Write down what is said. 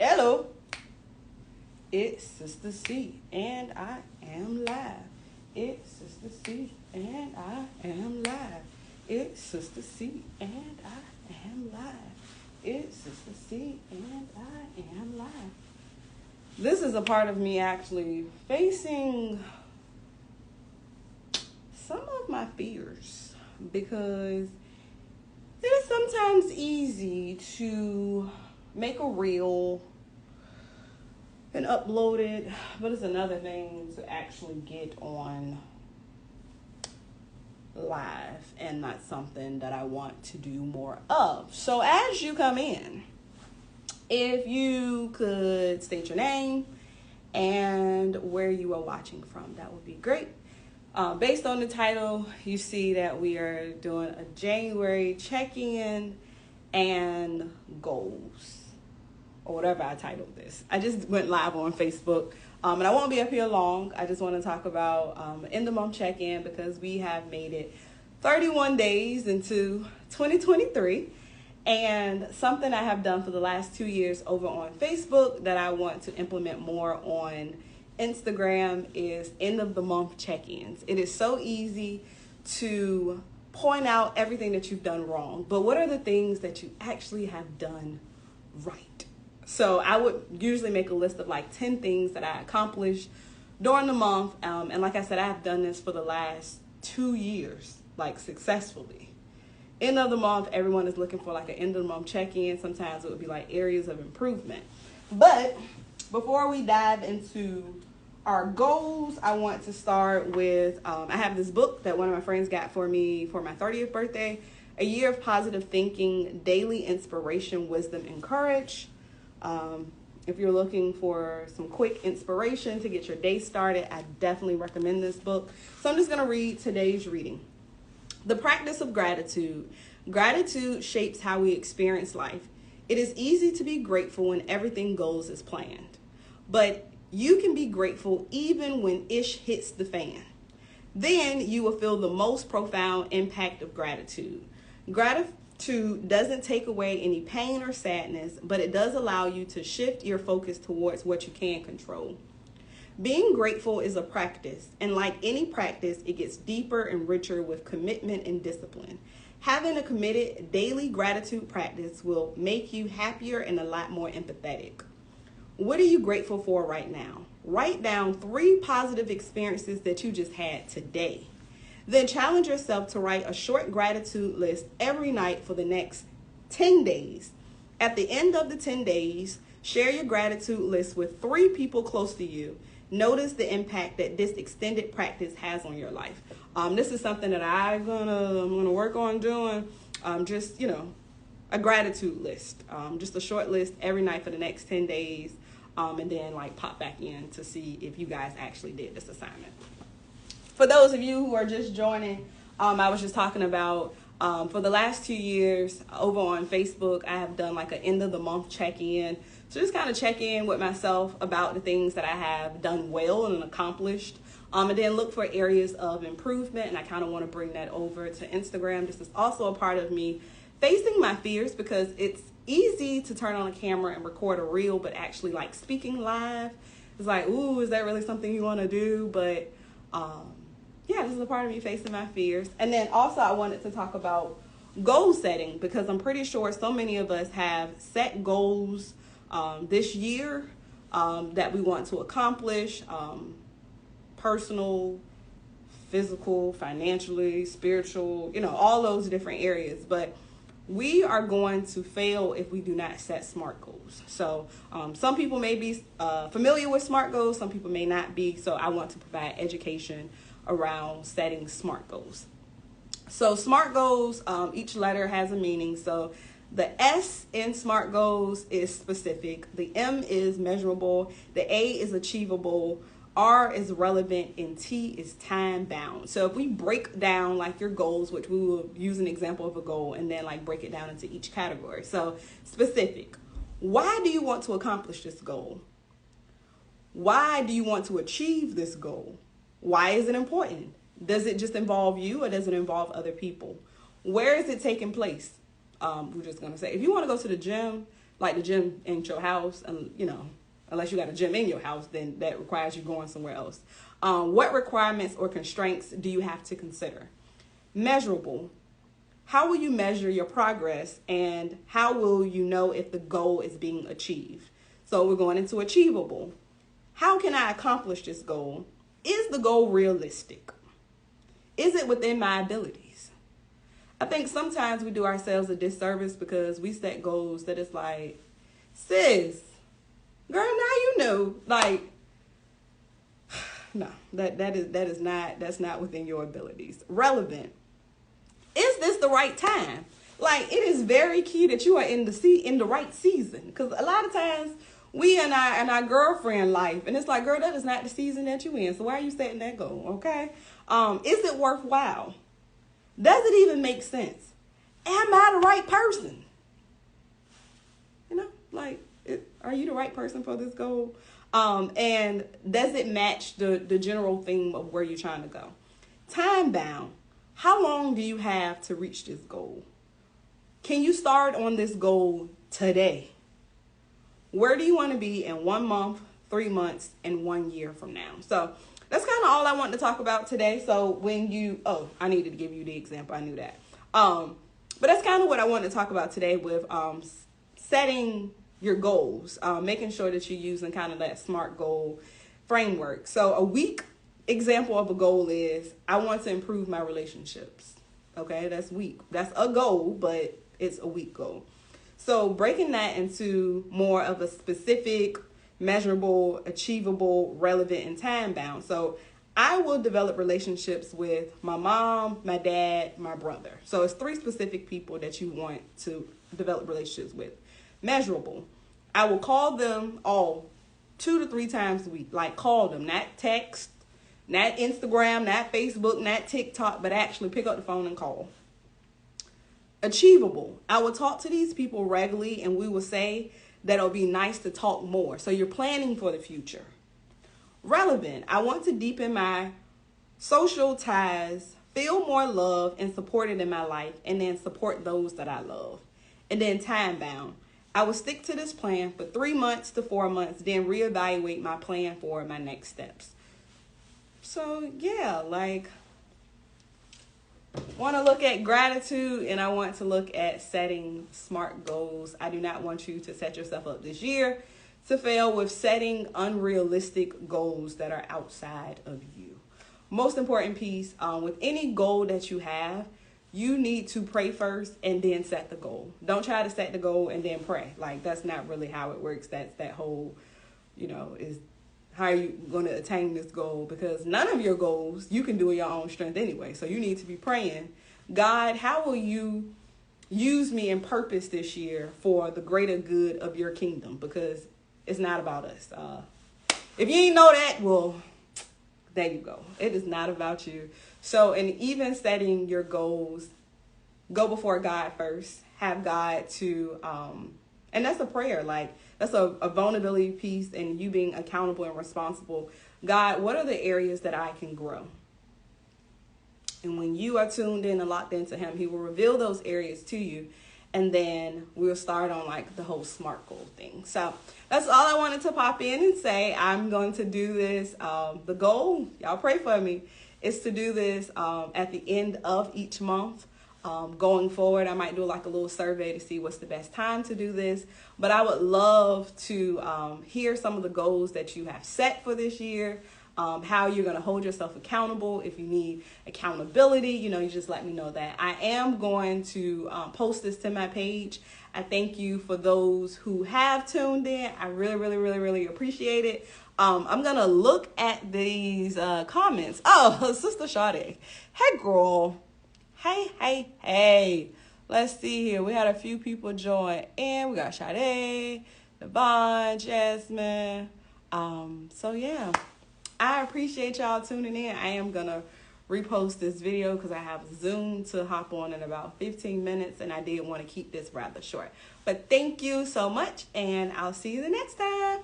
Hello, it's Sister C, and I am live. It's Sister C, and I am live. It's Sister C, and I am live. It's Sister C, and I am live. This is a part of me actually facing some of my fears because it is sometimes easy to make a reel and upload it, but it's another thing to actually get on live, and not something that I want to do more of. So as you come in, if you could state your name and where you are watching from, that would be great. Based on the title, you see that we are doing a January check-in and goals, or whatever I titled this. I just went live on Facebook, and I won't be up here long. I just want to talk about end of month check-in because we have made it 31 days into 2023, and something I have done for the last 2 years over on Facebook that I want to implement more on Instagram is end of the month check-ins. It is so easy to point out everything that you've done wrong, but what are the things that you actually have done right? So I would usually make a list of like 10 things that I accomplished during the month. And like I said, I have done this for the last 2 years, like successfully. End of the month, everyone is looking for like an end of the month check-in. Sometimes it would be like areas of improvement. But before we dive into our goals, I want to start with, I have this book that one of my friends got for me for my 30th birthday, A Year of Positive Thinking, Daily Inspiration, Wisdom, and Courage. If you're looking for some quick inspiration to get your day started, I definitely recommend this book. So I'm just going to read today's reading. The practice of gratitude. Gratitude shapes how we experience life. It is easy to be grateful when everything goes as planned, but you can be grateful even when ish hits the fan. Then you will feel the most profound impact of gratitude. Gratitude doesn't take away any pain or sadness, but it does allow you to shift your focus towards what you can control. Being grateful is a practice, and like any practice, it gets deeper and richer with commitment and discipline. Having a committed daily gratitude practice will make you happier and a lot more empathetic. What are you grateful for right now? Write down 3 positive experiences that you just had today. Then challenge yourself to write a short gratitude list every night for the next 10 days. At the end of the 10 days, share your gratitude list with 3 people close to you. Notice the impact that this extended practice has on your life. This is something that I'm gonna work on doing. Just a gratitude list. Just a short list every night for the next 10 days. And then like pop back in to see if you guys actually did this assignment. For those of you who are just joining, I was just talking about for the last 2 years over on Facebook, I have done like an end of the month check-in. So just kind of check in with myself about the things that I have done well and accomplished. And then look for areas of improvement. And I kind of want to bring that over to Instagram. This is also a part of me facing my fears because it's easy to turn on a camera and record a reel, but actually like speaking live, it's like, ooh, is that really something you want to do? But yeah, this is a part of me facing my fears. And then also I wanted to talk about goal setting because I'm pretty sure so many of us have set goals this year that we want to accomplish, personal, physical, financially, spiritual, all those different areas. But we are going to fail if we do not set SMART goals. So some people may be familiar with SMART goals, some people may not be. So I want to provide education around setting SMART goals. So SMART goals, each letter has a meaning. So the S in SMART goals is specific. The M is measurable. The A is achievable. R is relevant, and T is time bound. So if we break down like your goals, which we will use an example of a goal and then like break it down into each category. So specific, why do you want to accomplish this goal? Why do you want to achieve this goal? Why is it important? Does it just involve you or does it involve other people? Where is it taking place? We're just going to say, if you want to go to the gym, like the gym in your house, and unless you got a gym in your house, then that requires you going somewhere else. What requirements or constraints do you have to consider? Measurable. How will you measure your progress, and how will you know if the goal is being achieved? So we're going into achievable. How can I accomplish this goal? Is the goal realistic? Is it within my abilities? I think sometimes we do ourselves a disservice because we set goals that it's like, sis, girl, now you know, like, no, that's not within your abilities. Relevant. Is this the right time? Like, it is very key that you are in the right season, because a lot of times we in our girlfriend life, and it's like, girl, that is not the season that you in. So why are you setting that goal? Okay. Is it worthwhile? Does it even make sense? Am I the right person? Like, are you the right person for this goal? And does it match the general theme of where you're trying to go? Time bound. How long do you have to reach this goal? Can you start on this goal today? Where do you want to be in 1 month, 3 months, and 1 year from now? So that's kind of all I wanted to talk about today. So I needed to give you the example. I knew that. But that's kind of what I wanted to talk about today with setting your goals, making sure that you're using kind of that SMART goal framework. So a week example of a goal is, I want to improve my relationships. Okay, that's weak. That's a goal, but it's a weak goal. So breaking that into more of a specific, measurable, achievable, relevant, and time bound. So I will develop relationships with my mom, my dad, my brother. So it's 3 specific people that you want to develop relationships with. Measurable. I will call them all 2 to 3 times a week. Like, call them, not text, not Instagram, not Facebook, not TikTok, but actually pick up the phone and call. Achievable. I will talk to these people regularly, and we will say that it'll be nice to talk more. So you're planning for the future. Relevant. I want to deepen my social ties, feel more love and supported in my life, and then support those that I love. And then time bound. I will stick to this plan for 3 months to 4 months, then reevaluate my plan for my next steps. So yeah, like, want to look at gratitude, and I want to look at setting SMART goals. I do not want you to set yourself up this year to fail with setting unrealistic goals that are outside of you. Most important piece, with any goal that you have, you need to pray first and then set the goal. Don't try to set the goal and then pray. Like, that's not really how it works. That's that whole, is how are you going to attain this goal? Because none of your goals you can do in your own strength anyway. So you need to be praying, God, how will you use me in purpose this year for the greater good of your kingdom? Because it's not about us. If you ain't know that, well, there you go. It is not about you. So, and even setting your goals, go before God first. Have God to, and that's a prayer. Like, that's a vulnerability piece, and you being accountable and responsible. God, what are the areas that I can grow? And when you are tuned in and locked into Him, He will reveal those areas to you. And then we'll start on like the whole SMART goal thing. So that's all I wanted to pop in and say. I'm going to do this. The goal, y'all pray for me, is to do this at the end of each month. Going forward, I might do like a little survey to see what's the best time to do this. But I would love to hear some of the goals that you have set for this year. How you're going to hold yourself accountable. If you need accountability, you just let me know that. I am going to post this to my page. I thank you for those who have tuned in. I really, really, really, really appreciate it. I'm going to look at these comments. Oh, Sister Sade. Hey, girl. Hey. Let's see here. We had a few people join. And we got Sade, Devon, Jasmine. So, yeah. I appreciate y'all tuning in. I am going to repost this video because I have Zoom to hop on in about 15 minutes. And I did want to keep this rather short. But thank you so much. And I'll see you the next time.